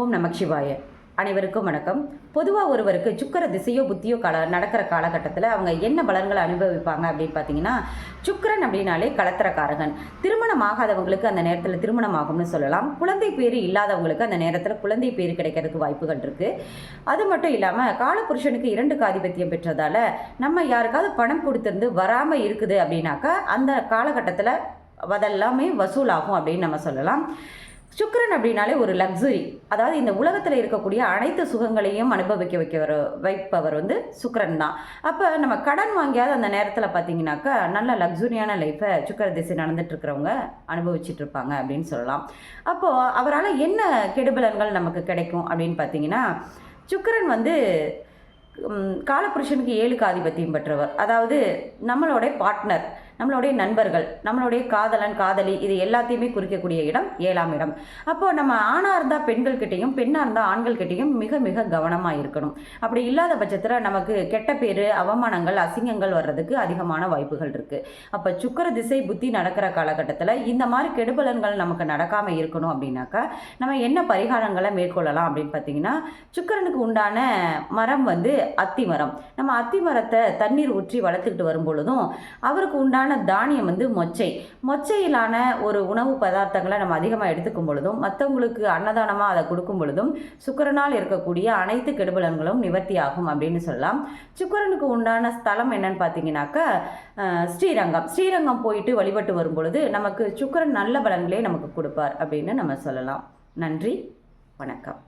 ஓம் நமக் சிவாய. அனைவருக்கும் வணக்கம். பொதுவாக ஒருவருக்கு சுக்கர திசையோ புத்தியோ நடக்கிற காலகட்டத்தில் அவங்க என்ன பலன்களை அனுபவிப்பாங்க அப்படின்னு பார்த்தீங்கன்னா, சுக்கரன் அப்படின்னாலே கலத்திரக்காரகன். திருமணம் ஆகாதவங்களுக்கு அந்த நேரத்தில் திருமணம் ஆகும்னு சொல்லலாம். குழந்தை பேர் இல்லாதவங்களுக்கு அந்த நேரத்தில் குழந்தை பேர் கிடைக்கிறதுக்கு வாய்ப்புகள் இருக்குது. அது மட்டும் இல்லாமல் காலபுருஷனுக்கு 2 ஆதிபத்தியம் பெற்றதால் நம்ம யாருக்காவது பணம் கொடுத்துருந்து வராமல் இருக்குது அப்படின்னாக்கா அந்த காலகட்டத்தில் அதெல்லாமே வசூலாகும் அப்படின்னு நம்ம சொல்லலாம். சுக்கிரன் அப்படின்னாலே ஒரு லக்ஸுரி, அதாவது இந்த உலகத்தில் இருக்கக்கூடிய அனைத்து சுகங்களையும் அனுபவிக்க வைப்பவர் சுக்கிரன் தான். அப்போ நம்ம கடன் வாங்கியாவது அந்த நேரத்தில் பார்த்தீங்கன்னாக்கா நல்ல லக்ஸுரியான லைஃப்பை சுக்கிர திசை நடந்துட்டு இருக்கிறவங்க அனுபவிச்சுட்டு இருப்பாங்க அப்படின்னு சொல்லலாம். அப்போது அவரால் என்ன கெடுபலன்கள் நமக்கு கிடைக்கும் அப்படின்னு பார்த்தீங்கன்னா, சுக்கிரன் காலபுருஷனுக்கு 7 ஆதிபத்தியம் பெற்றவர். அதாவது நம்மளுடைய பார்ட்னர், நம்மளுடைய நண்பர்கள், நம்மளுடைய காதலன் காதலி, இது எல்லாத்தையுமே குறிக்கக்கூடிய இடம் 7ஆம் இடம். அப்போது நம்ம ஆணாக இருந்தால் பெண்கள்கிட்டையும் பெண்ணாக இருந்தால் ஆண்கள்கிட்டையும் மிக மிக கவனமாக இருக்கணும். அப்படி இல்லாத பட்சத்தில் நமக்கு கெட்ட பேர், அவமானங்கள், அசிங்கங்கள் வர்றதுக்கு அதிகமான வாய்ப்புகள் இருக்குது. அப்போ சுக்கிர திசை புத்தி நடக்கிற காலகட்டத்தில் இந்த மாதிரி கெடுபலன்கள் நமக்கு நடக்காமல் இருக்கணும் அப்படின்னாக்கா நம்ம என்ன பரிகாரங்களை மேற்கொள்ளலாம் அப்படின்னு பார்த்தீங்கன்னா, சுக்கிரனுக்கு உண்டான மரம் அத்தி மரம். நம்ம அத்தி மரத்தை தண்ணீர் ஊற்றி வளர்த்துக்கிட்டு வரும் பொழுதும் அவருக்கு உண்டான தானியம் மொச்சையிலான ஒரு உணவு பதார்த்தங்களை நம்ம அதிகமாக எடுத்துக்கும் பொழுதும் மற்றவங்களுக்கு அன்னதானமாக அதை கொடுக்கும் பொழுதும் சுக்கிரனால் இருக்கக்கூடிய அனைத்து கெடுபலன்களும் நிவர்த்தி ஆகும் அப்படின்னு சொல்லலாம். சுக்கிரனுக்கு உண்டான ஸ்தலம் என்னன்னு பார்த்தீங்கன்னாக்கா ஸ்ரீரங்கம் போயிட்டு வழிபட்டு வரும் பொழுது நமக்கு சுக்கிரன் நல்ல பலன்களே நமக்கு கொடுப்பார் அப்படின்னு நம்ம சொல்லலாம். நன்றி, வணக்கம்.